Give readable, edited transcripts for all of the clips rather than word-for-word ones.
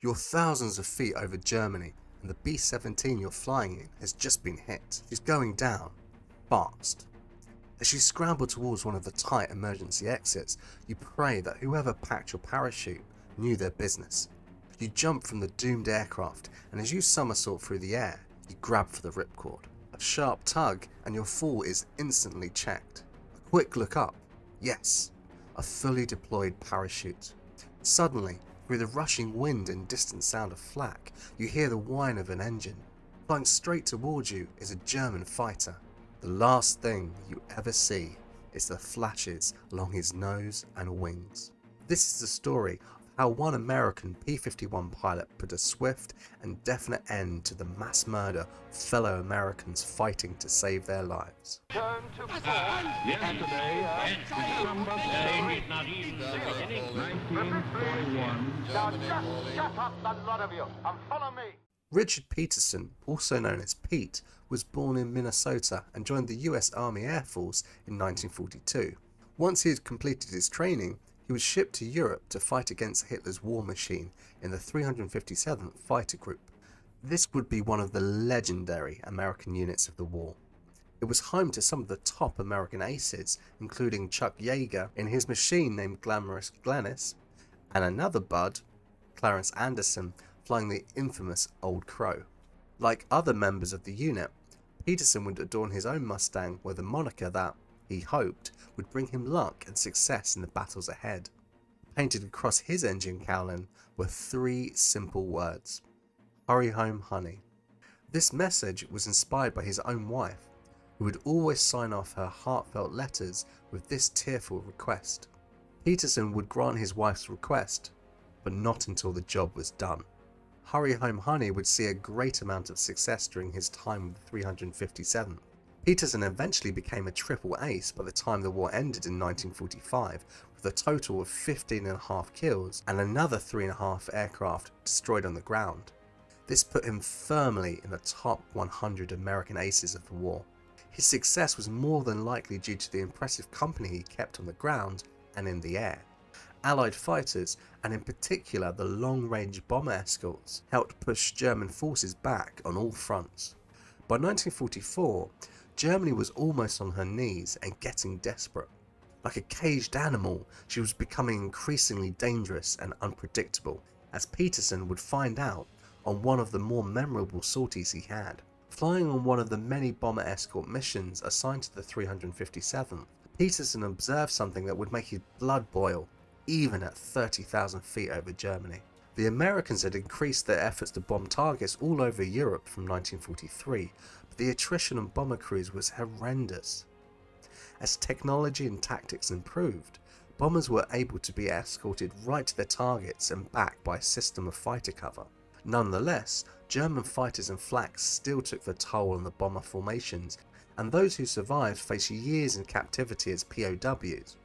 You're thousands of feet over Germany, and the B-17 you're flying in has just been hit. She's going down. Fast. As you scramble towards one of the tight emergency exits, you pray that whoever packed your parachute knew their business. You jump from the doomed aircraft, and as you somersault through the air, you grab for the ripcord. A sharp tug, and your fall is instantly checked. A quick look up. Yes, a fully deployed parachute. Suddenly, through the rushing wind and distant sound of flak, you hear the whine of an engine. Flying straight towards you is a German fighter. The last thing you ever see is the flashes along his nose and wings. This is the story of how one American P-51 pilot put a swift and definite end to the mass murder of fellow Americans fighting to save their lives. Turn to force. Yesterday, December 8th, not even the beginning. 1941. Now just shut up, the lot of you, and follow me. Richard Peterson, also known as Pete, was born in Minnesota and joined the US Army Air Force in 1942. Once he had completed his training, he was shipped to Europe to fight against Hitler's war machine in the 357th Fighter Group. This would be one of the legendary American units of the war. It was home to some of the top American aces, including Chuck Yeager in his machine named Glamorous Glennis, and another bud, Clarence Anderson, flying the infamous Old Crow. Like other members of the unit, Peterson would adorn his own Mustang with a moniker that, he hoped, would bring him luck and success in the battles ahead. Painted across his engine cowling were 3 simple words: "Hurry home, honey." This message was inspired by his own wife, who would always sign off her heartfelt letters with this tearful request. Peterson would grant his wife's request, but not until the job was done. Hurry Home Honey would see a great amount of success during his time with the 357th. Peterson eventually became a triple ace by the time the war ended in 1945, with a total of 15.5 kills and another 3.5 aircraft destroyed on the ground. This put him firmly in the top 100 American aces of the war. His success was more than likely due to the impressive company he kept on the ground and in the air. Allied fighters, and in particular the long-range bomber escorts, helped push German forces back on all fronts. By 1944, Germany was almost on her knees and getting desperate. Like a caged animal, she was becoming increasingly dangerous and unpredictable, as Peterson would find out on one of the more memorable sorties he had. Flying on one of the many bomber escort missions assigned to the 357th, Peterson observed something that would make his blood boil, even at 30,000 feet over Germany. The Americans had increased their efforts to bomb targets all over Europe from 1943, but the attrition on bomber crews was horrendous. As technology and tactics improved, bombers were able to be escorted right to their targets and back by a system of fighter cover. Nonetheless, German fighters and flaks still took the toll on the bomber formations, and those who survived faced years in captivity as POWs.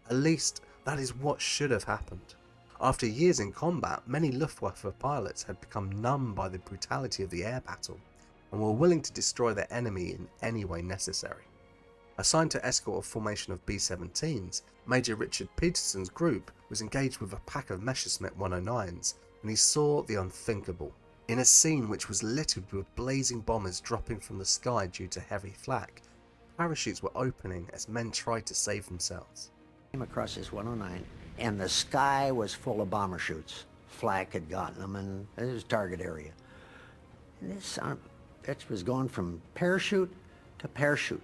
At least, that is what should have happened. After years in combat, many Luftwaffe pilots had become numb by the brutality of the air battle, and were willing to destroy their enemy in any way necessary. Assigned to escort a formation of B-17s, Major Richard Peterson's group was engaged with a pack of Messerschmitt 109s, and he saw the unthinkable. In a scene which was littered with blazing bombers dropping from the sky due to heavy flak, parachutes were opening as men tried to save themselves. Came across this 109, and the sky was full of bomber chutes. Flak had gotten them, and it was target area. And this it was going from parachute to parachute,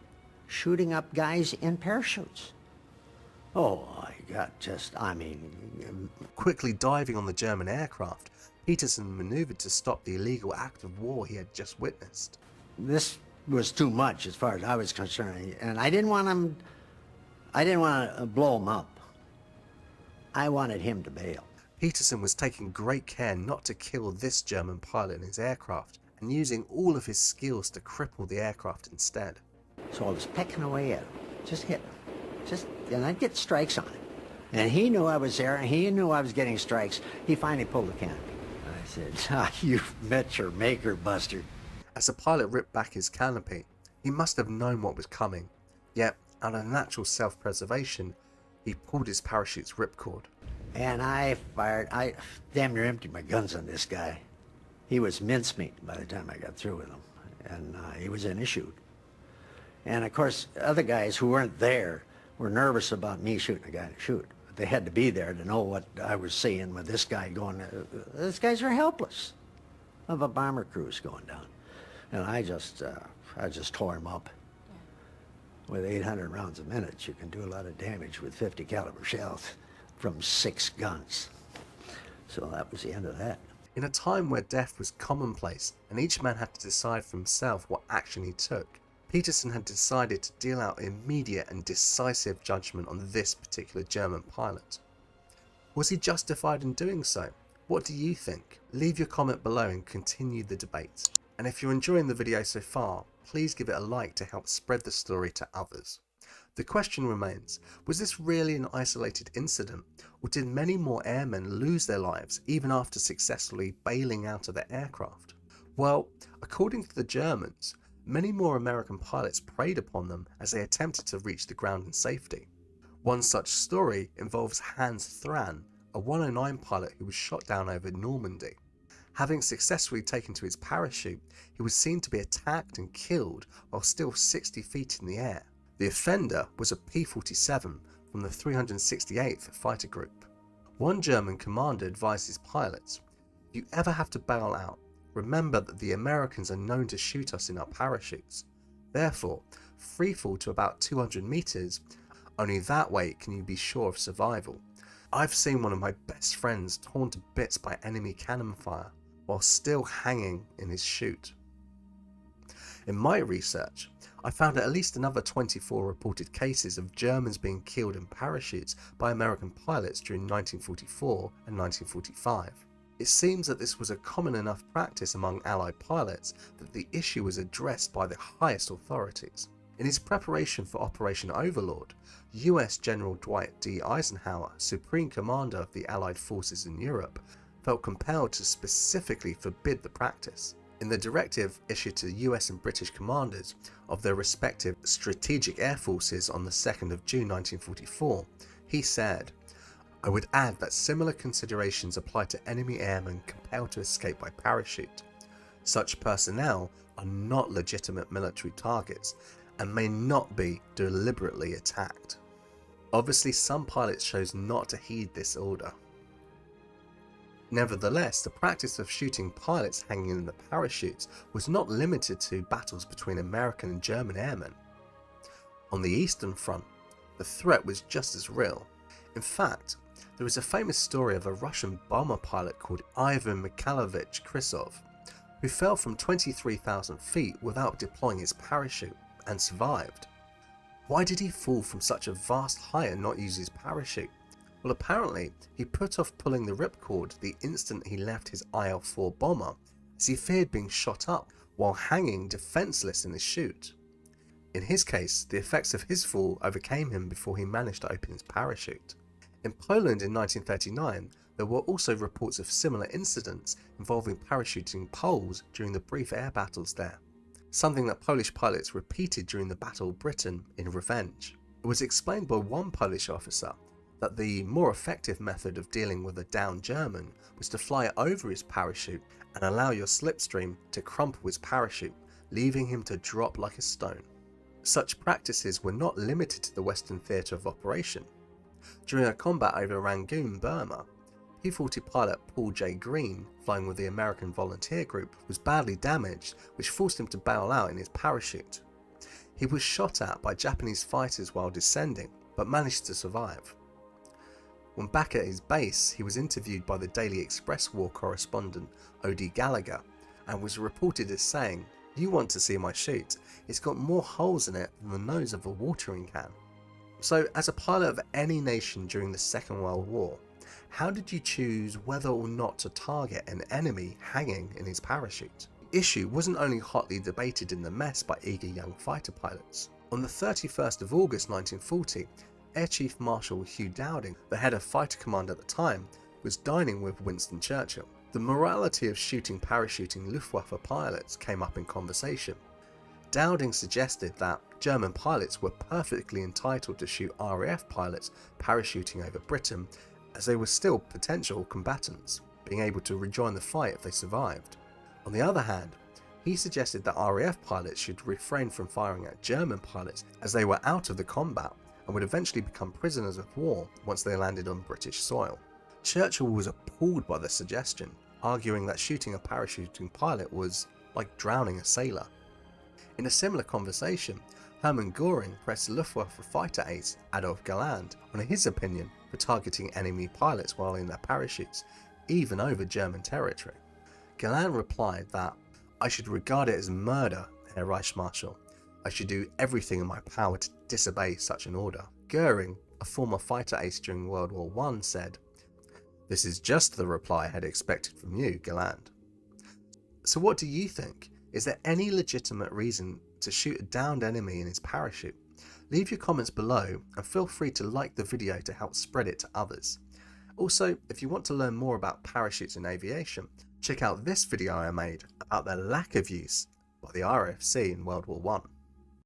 shooting up guys in parachutes. Oh, Quickly diving on the German aircraft, Peterson maneuvered to stop the illegal act of war he had just witnessed. This was too much as far as I was concerned, and I didn't want to blow him up. I wanted him to bail. Peterson was taking great care not to kill this German pilot in his aircraft, and using all of his skills to cripple the aircraft instead. So I was pecking away at him, just hitting him, and I'd get strikes on him. And he knew I was there, and he knew I was getting strikes. He finally pulled the canopy. I said, "You've met your maker, Buster." As the pilot ripped back his canopy, he must have known what was coming, yet out of natural self-preservation, he pulled his parachute's ripcord. And I damn near emptied my guns on this guy. He was mincemeat by the time I got through with him. And he was in his chute. And of course, other guys who weren't there were nervous about me shooting a guy in a chute. They had to be there to know what I was seeing with this guy going, these guys are helpless of a bomber cruise going down. And I just tore him up. With 800 rounds a minute, you can do a lot of damage with 50 caliber shells from 6 guns. So that was the end of that. In a time where death was commonplace and each man had to decide for himself what action he took, Peterson had decided to deal out immediate and decisive judgment on this particular German pilot. Was he justified in doing so? What do you think? Leave your comment below and continue the debate. And if you're enjoying the video so far, please give it a like to help spread the story to others. The question remains, was this really an isolated incident, or did many more airmen lose their lives even after successfully bailing out of their aircraft? Well, according to the Germans, many more American pilots preyed upon them as they attempted to reach the ground in safety. One such story involves Hans Thran, a 109 pilot who was shot down over Normandy. Having successfully taken to his parachute, he was seen to be attacked and killed while still 60 feet in the air. The offender was a P-47 from the 368th Fighter Group. One German commander advised his pilots, "If you ever have to bail out, remember that the Americans are known to shoot us in our parachutes. Therefore, freefall to about 200 meters, only that way can you be sure of survival. I've seen one of my best friends torn to bits by enemy cannon fire while still hanging in his chute." In my research, I found at least another 24 reported cases of Germans being killed in parachutes by American pilots during 1944 and 1945. It seems that this was a common enough practice among Allied pilots that the issue was addressed by the highest authorities. In his preparation for Operation Overlord, US General Dwight D. Eisenhower, Supreme Commander of the Allied forces in Europe, felt compelled to specifically forbid the practice. In the directive issued to US and British commanders of their respective strategic air forces on the 2nd of June 1944, he said, "I would add that similar considerations apply to enemy airmen compelled to escape by parachute. Such personnel are not legitimate military targets and may not be deliberately attacked." Obviously, some pilots chose not to heed this order. Nevertheless, the practice of shooting pilots hanging in the parachutes was not limited to battles between American and German airmen. On the Eastern Front, the threat was just as real. In fact, there is a famous story of a Russian bomber pilot called Ivan Mikhailovich Krysov, who fell from 23,000 feet without deploying his parachute and survived. Why did he fall from such a vast height and not use his parachute? Well, apparently, he put off pulling the ripcord the instant he left his IL-4 bomber, as he feared being shot up while hanging defenseless in his chute. In his case, the effects of his fall overcame him before he managed to open his parachute. In Poland in 1939, there were also reports of similar incidents involving parachuting Poles during the brief air battles there, something that Polish pilots repeated during the Battle of Britain in revenge. It was explained by one Polish officer that the more effective method of dealing with a downed German was to fly over his parachute and allow your slipstream to crumple his parachute, leaving him to drop like a stone. Such practices were not limited to the Western theatre of operation. During a combat over Rangoon, Burma, P-40 pilot Paul J. Green, flying with the American Volunteer Group, was badly damaged, which forced him to bail out in his parachute. He was shot at by Japanese fighters while descending, but managed to survive. When back at his base, he was interviewed by the Daily Express war correspondent O.D. Gallagher and was reported as saying, "You want to see my chute? It's got more holes in it than the nose of a watering can." So, as a pilot of any nation during the Second World War, how did you choose whether or not to target an enemy hanging in his parachute? The issue wasn't only hotly debated in the mess by eager young fighter pilots. On the 31st of August 1940, Air Chief Marshal Hugh Dowding, the head of fighter command at the time, was dining with Winston Churchill. The morality of shooting parachuting Luftwaffe pilots came up in conversation. Dowding suggested that German pilots were perfectly entitled to shoot RAF pilots parachuting over Britain as they were still potential combatants, being able to rejoin the fight if they survived. On the other hand, he suggested that RAF pilots should refrain from firing at German pilots as they were out of the combat and would eventually become prisoners of war once they landed on British soil. Churchill was appalled by the suggestion, arguing that shooting a parachuting pilot was like drowning a sailor. In a similar conversation, Hermann Göring pressed Luftwaffe fighter ace Adolf Galland on his opinion for targeting enemy pilots while in their parachutes, even over German territory. Galland replied that, "I should regard it as murder, Herr Reichsmarschall. I should do everything in my power to disobey such an order." Göring, a former fighter ace during World War I, said, "This is just the reply I had expected from you, Galland." So what do you think? Is there any legitimate reason to shoot a downed enemy in his parachute? Leave your comments below and feel free to like the video to help spread it to others. Also, if you want to learn more about parachutes in aviation, check out this video I made about their lack of use by the RAFC in World War I.